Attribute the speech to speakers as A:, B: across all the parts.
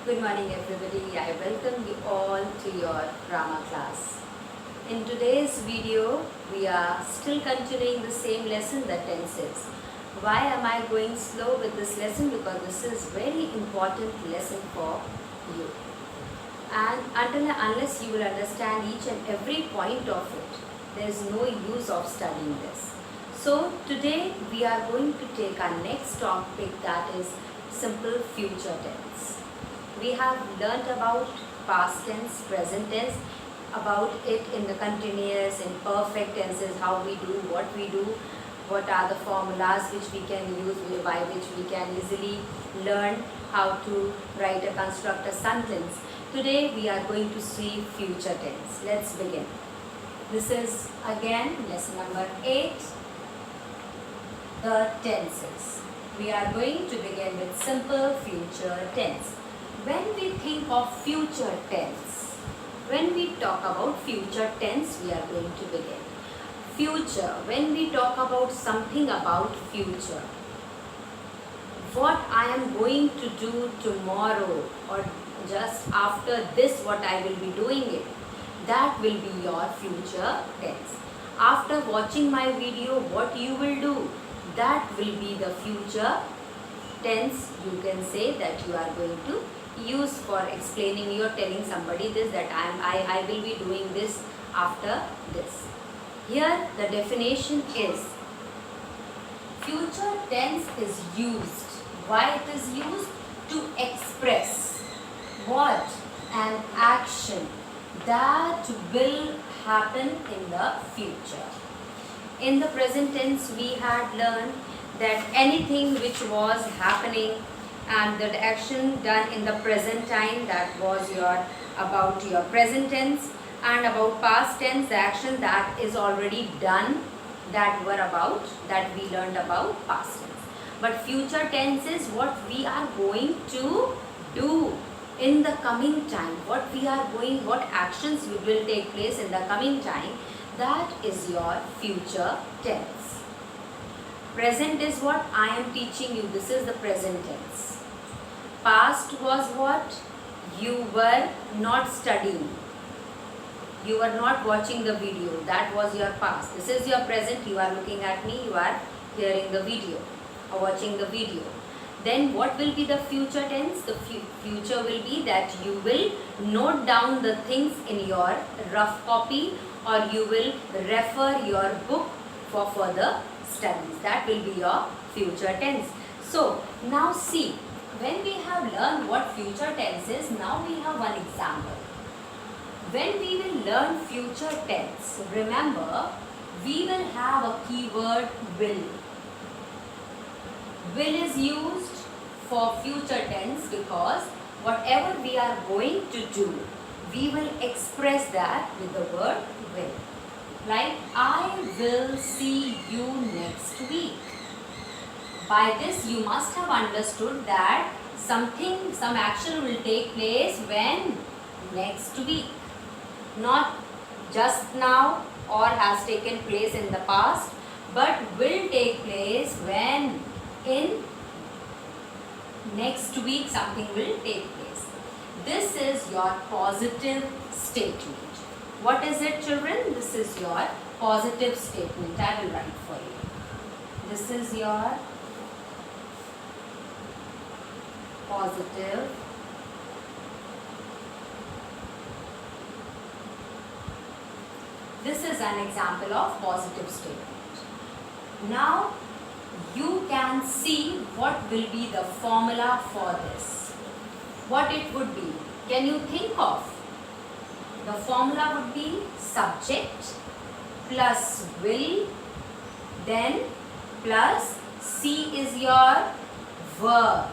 A: Good morning everybody. I welcome you all to your grammar class. In today's video, we are still continuing the same lesson, the tenses. Why am I going slow with this lesson? Because this is very important lesson for you. And unless you will understand each and every point of it, there is no use of studying this. So today we are going to take our next topic, that is simple future tense. We have learnt about past tense, present tense, about it in the continuous, in perfect tenses, how we do, what are the formulas which we can use, by which we can easily learn how to write a construct a sentence. Today we are going to see future tense. Let's begin. This is again lesson number 8, the tenses. We are going to begin with simple future tense. When we think of future tense, when we talk about future tense, we are going to begin. Future, when we talk about something about future, what I am going to do tomorrow or just after this, what I will be doing it, that will be your future tense. After watching my video, what you will do, that will be the future tense. You can say that you are going to use for explaining, you are telling somebody this, that I will be doing this after this. Here the definition is, future tense is used. Why it is used? To express what? An action that will happen in the future. In the present tense we had learned that anything which was happening and the action done in the present time, that was about your present tense, and about past tense, the action that is already done, that we learned about past tense. But future tense is what we are going to do in the coming time, what actions will take place in the coming time, that is your future tense. Present is what I am teaching you, this is the present tense. Past was what? You were not studying. You were not watching the video. That was your past. This is your present. You are looking at me. You are hearing the video or watching the video. Then what will be the future tense? The future will be that you will note down the things in your rough copy, or you will refer your book for further studies. That will be your future tense. So now see, when we have learned what future tense is, now we have one example. When we will learn future tense, remember, we will have a keyword will. Will is used for future tense because whatever we are going to do, we will express that with the word will. Like, I will see you next week. By this you must have understood that some action will take place when? Next week. Not just now or has taken place in the past, but will take place when? In next week something will take place. This is your positive statement. What is it, children? This is your positive statement. I will write for you. This is your positive This is an example of positive statement. Now you can see what will be the formula for this. What it would be? Can you think of? The formula would be subject plus will, then plus C is your verb.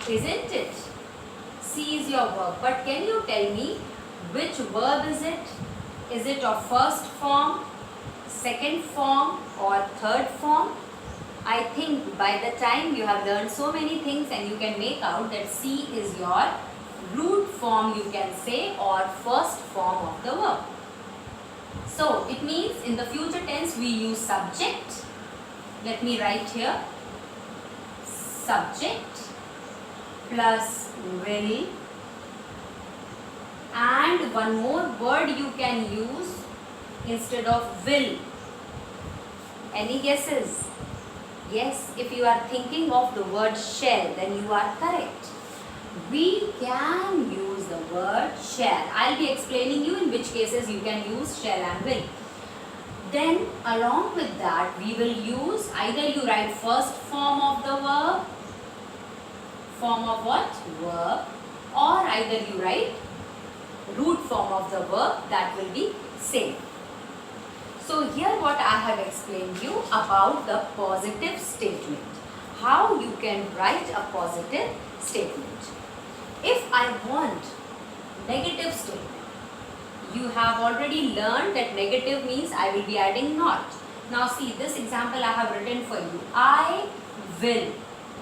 A: Isn't it? C is your verb. But can you tell me which verb is it? Is it of first form, second form, or third form? I think by the time you have learned so many things and you can make out that C is your root form, you can say, or first form of the verb. So it means in the future tense we use subject. Let me write here. Subject plus will, and one more word you can use instead of will. Any guesses? Yes, if you are thinking of the word shall, then you are correct. We can use the word shall. I'll be explaining you in which cases you can use shall and will. Then along with that, we will use either you write first form of the verb, form of what? Verb, or either you write root form of the verb, that will be same. So here what I have explained you about the positive statement. How you can write a positive statement. If I want negative statement, you have already learned that negative means I will be adding not. Now see this example I have written for you. I will.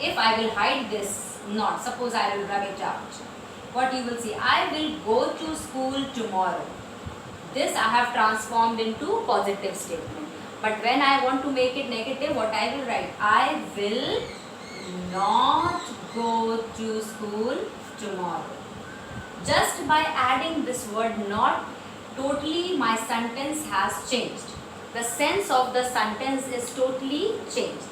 A: If I will hide this not, suppose I will rub it out. What you will see, I will go to school tomorrow. This I have transformed into positive statement. But when I want to make it negative, what I will write? I will not go to school tomorrow. Just by adding this word not, totally my sentence has changed. The sense of the sentence is totally changed.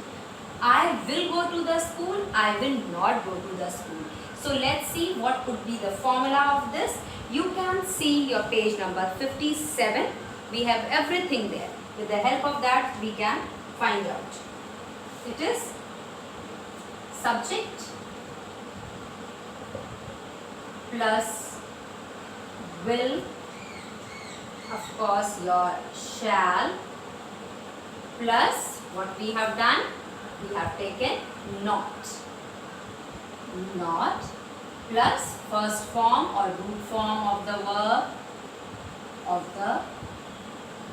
A: I will go to the school, I will not go to the school. So let's see what could be the formula of this. You can see your page number 57. We have everything there. With the help of that, we can find out. It is subject plus will, of course your shall, plus what we have done, we have taken not. Not plus first form or root form of the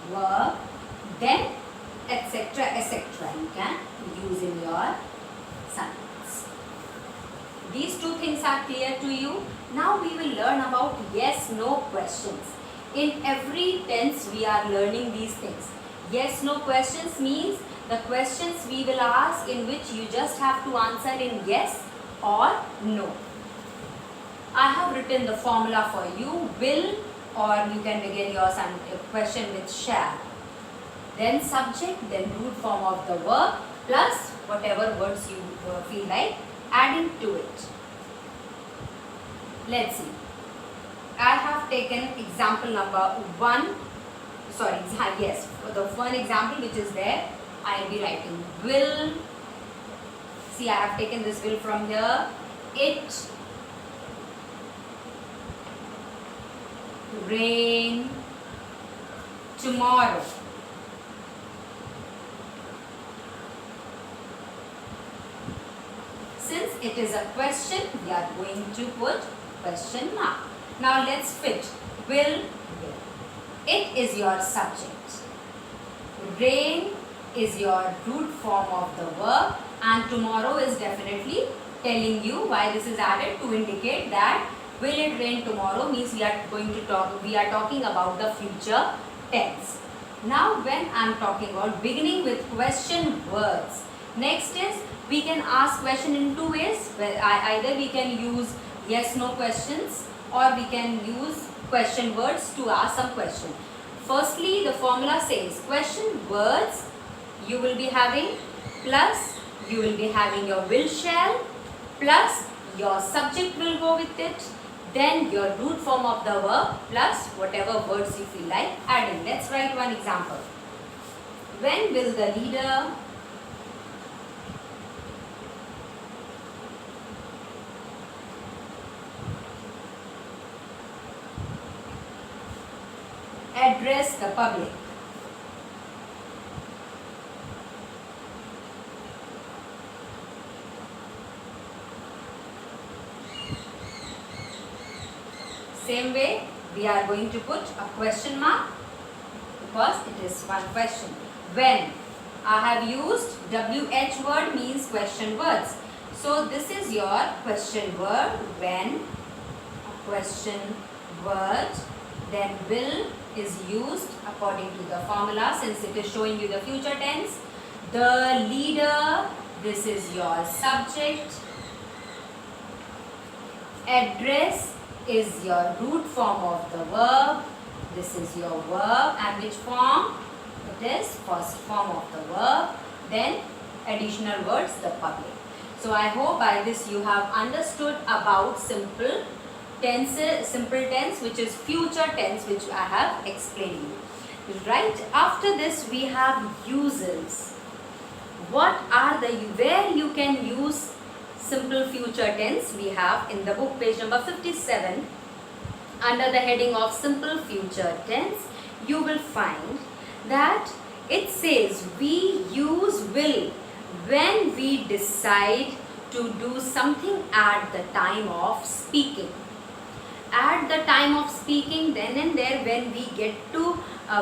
A: verb, then etc. etc. you can use in your sentence. These two things are clear to you. Now we will learn about yes no questions. In every tense we are learning these things. Yes no questions means the questions we will ask in which you just have to answer in yes or no. I have written the formula for you, will, or you can begin your question with shall. Then subject, then root form of the verb, plus whatever words you feel like adding to it. Let's see. I have taken example number 1. Sorry, yes, for the one example which is there, I will be writing will. See, I have taken this will from here. It rain tomorrow. Since it is a question, we are going to put question mark. Now let's fit will. It is your subject. Rain is your root form of the verb, and tomorrow is definitely telling you why this is added to indicate that will it rain tomorrow means we are talking about the future tense. Now when I am talking about beginning with question words, next is we can ask question in two ways. Either we can use yes no questions, or we can use question words to ask some question. Firstly, the formula says question words you will be having, plus you will be having your will shall, plus your subject will go with it, then your root form of the verb, plus whatever words you feel like adding. Let's write one example. When will the leader address the public? Same way, we are going to put a question mark because it is one question. When I have used WH word means question words. So this is your question word. When, a question word, then will is used according to the formula since it is showing you the future tense. The leader, this is your subject. Address is your root form of the verb. This is your verb, and which form? It is first form of the verb. Then additional words, the public. So I hope by this you have understood about simple tense, which is future tense, which I have explained you. Right after this we have uses. What are the, where you can use simple future tense? We have in the book, page number 57, under the heading of simple future tense, you will find that it says we use will when we decide to do something at the time of speaking. At the time of speaking, then and there, when we get to,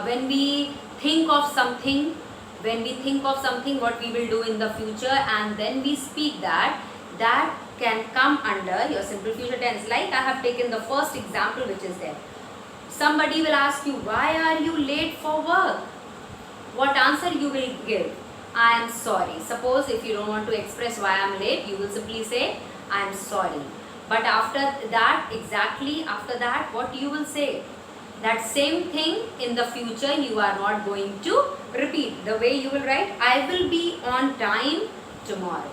A: when we think of something, what we will do in the future, and then we speak that can come under your simple future tense. Like I have taken the first example which is there. Somebody will ask you, why are you late for work? What answer you will give? I am sorry. Suppose if you don't want to express why I am late, you will simply say, I am sorry. But after that, exactly after that, what you will say? That same thing in the future you are not going to repeat. The way you will write, I will be on time tomorrow.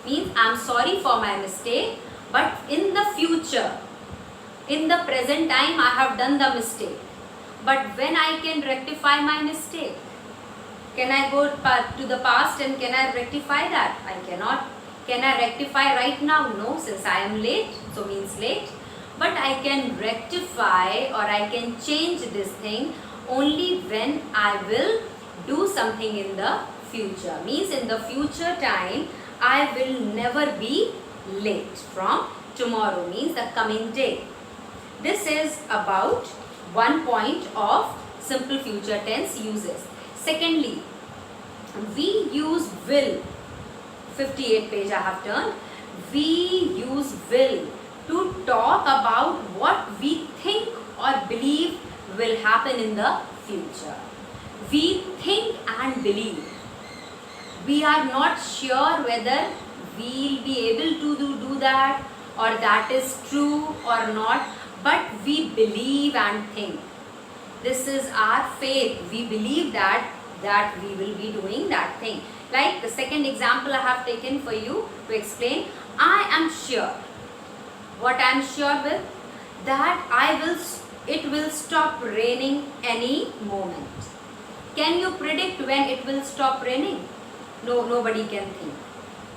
A: Means I am sorry for my mistake, but in the future, in the present time, I have done the mistake. But when I can rectify my mistake? Can I go to the past and can I rectify that? I cannot. Can I rectify right now? No, since I am late, so means late. But I can rectify or I can change this thing only when I will do something in the future. Means in the future time, I will never be late from tomorrow, means the coming day. This is about one point of simple future tense uses. Secondly, we use will. 58 page I have turned. We use will to talk about what we think or believe will happen in the future. We think and believe. We are not sure whether we will be able to do that or that is true or not, but we believe and think. This is our faith. We believe that we will be doing that thing. Like the second example I have taken for you to explain, I am sure. What I am sure with? That it will stop raining any moment. Can you predict when it will stop raining? No, nobody can think.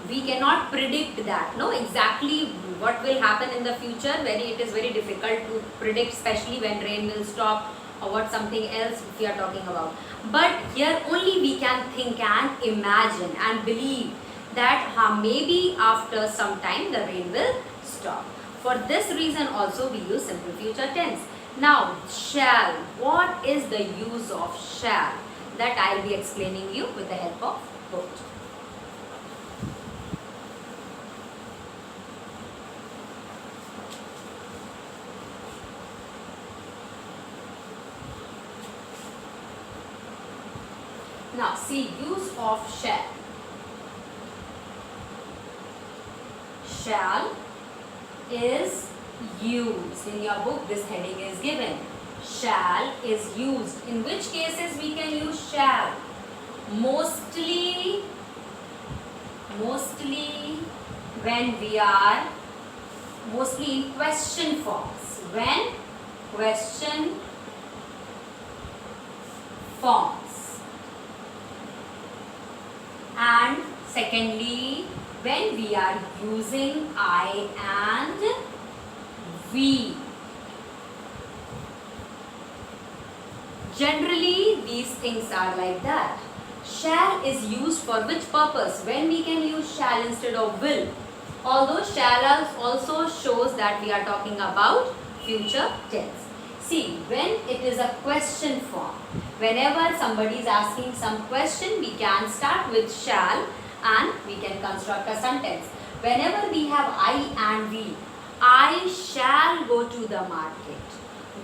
A: We cannot predict that. No, exactly what will happen in the future. It is very difficult to predict, especially when rain will stop or what something else we are talking about. But here only we can think and imagine and believe that maybe after some time the rain will stop. For this reason also we use simple future tense. Now shall. What is the use of shall? That I will be explaining you with the help of both. Now see, use of shall. Shall is used. In your book this heading is given. Shall is used. In which cases we can use shall? Mostly when we are mostly in question forms. When question forms. And secondly, when we are using I and we. Generally, these things are like that. Shall is used for which purpose? When we can use shall instead of will. Although shall also shows that we are talking about future tense. See, when it is a question form, whenever somebody is asking some question, we can start with shall and we can construct a sentence. Whenever we have I and we, I shall go to the market.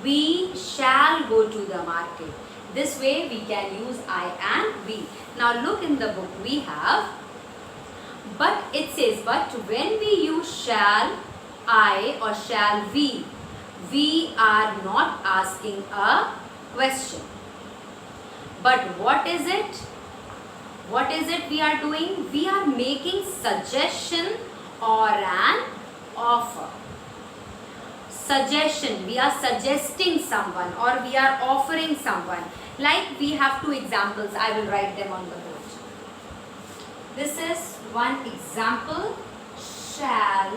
A: We shall go to the market. This way we can use I and we. Now look in the book we have, but it says, but when we use shall, I or shall we? We are not asking a question. But what is it? What is it we are doing? We are making suggestion or an offer. Suggestion, we are suggesting someone or we are offering someone. Like we have two examples, I will write them on the board. This is one example. Shall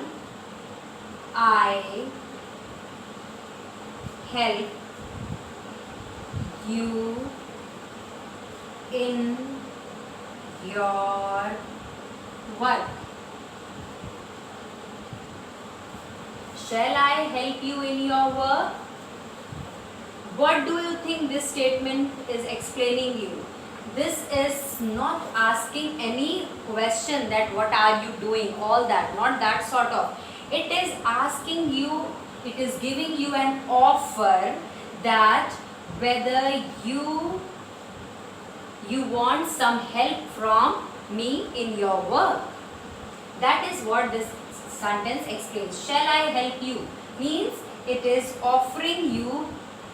A: I help you in your work? Shall I help you in your work? What do you think this statement is explaining you? This is not asking any question that what are you doing, all that, not that sort of. It is asking you, it is giving you an offer that whether you want some help from me in your work. That is what this sentence explains. Shall I help you? Means it is offering you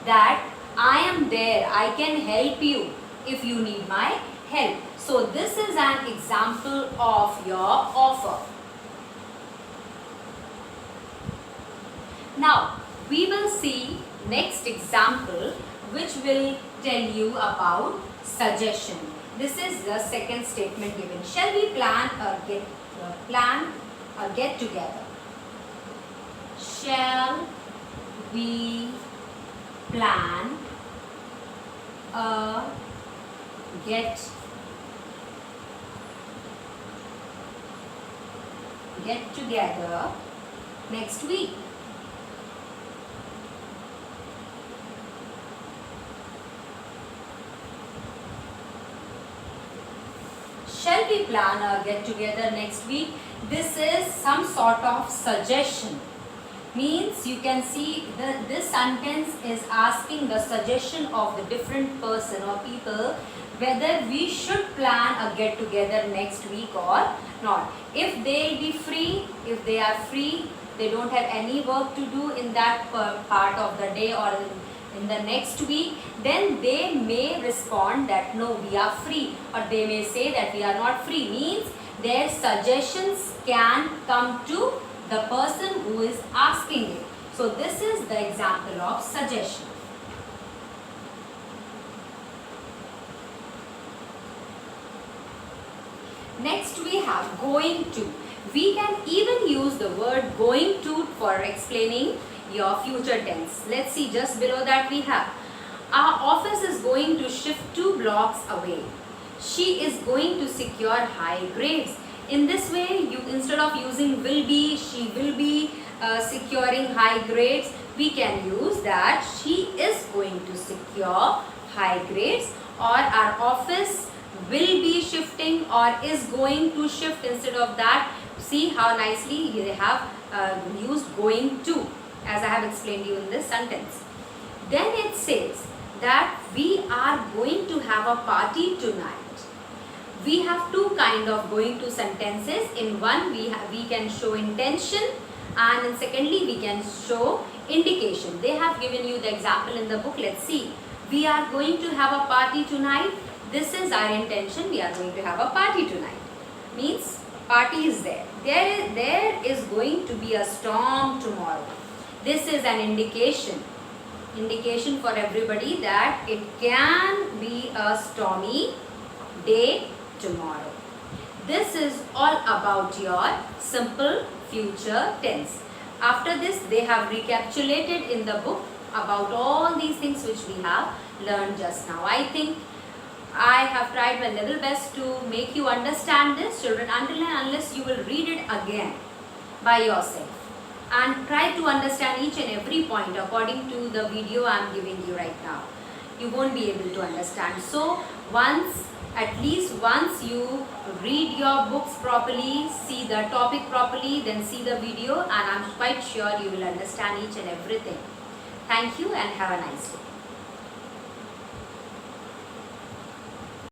A: that I am there, I can help you if you need my help. So this is an example of your offer. Now we will see next example which will tell you about suggestion. This is the second statement given. Shall we plan a get together? Shall we plan a get together next week? Shall we plan a get together next week? This is some sort of suggestion. Means you can see this sentence is asking the suggestion of the different person or people whether we should plan a get together next week or not. If they will be free, if they are free, they don't have any work to do in that part of the day or in the next week, then they may respond that no, we are free, or they may say that we are not free. Means their suggestions can come to the person who is asking it. So this is the example of suggestion. Next we have going to. We can even use the word going to for explaining your future tense. Let's see, just below that we have our office is going to shift 2 blocks away. She is going to secure high grades. In this way, you instead of using will be, she will be securing high grades, we can use that she is going to secure high grades, or our office will be shifting or is going to shift. Instead of that, see how nicely they have used going to, as I have explained you in this sentence. Then it says that we are going to have a party tonight. We have two kind of going to sentences. In one we can show intention, and in secondly we can show indication. They have given you the example in the book. Let's see. We are going to have a party tonight. This is our intention. We are going to have a party tonight. Means party is there. There is going to be a storm tomorrow. This is an indication. Indication for everybody that it can be a stormy day tomorrow. This is all about your simple future tense. After this, they have recapitulated in the book about all these things which we have learned just now. I think I have tried my level best to make you understand this, children, until and unless you will read it again by yourself and try to understand each and every point according to the video I am giving you right now. You won't be able to understand. So at least once you read your books properly, see the topic properly, then see the video, and I am quite sure you will understand each and everything. Thank you and have a nice day.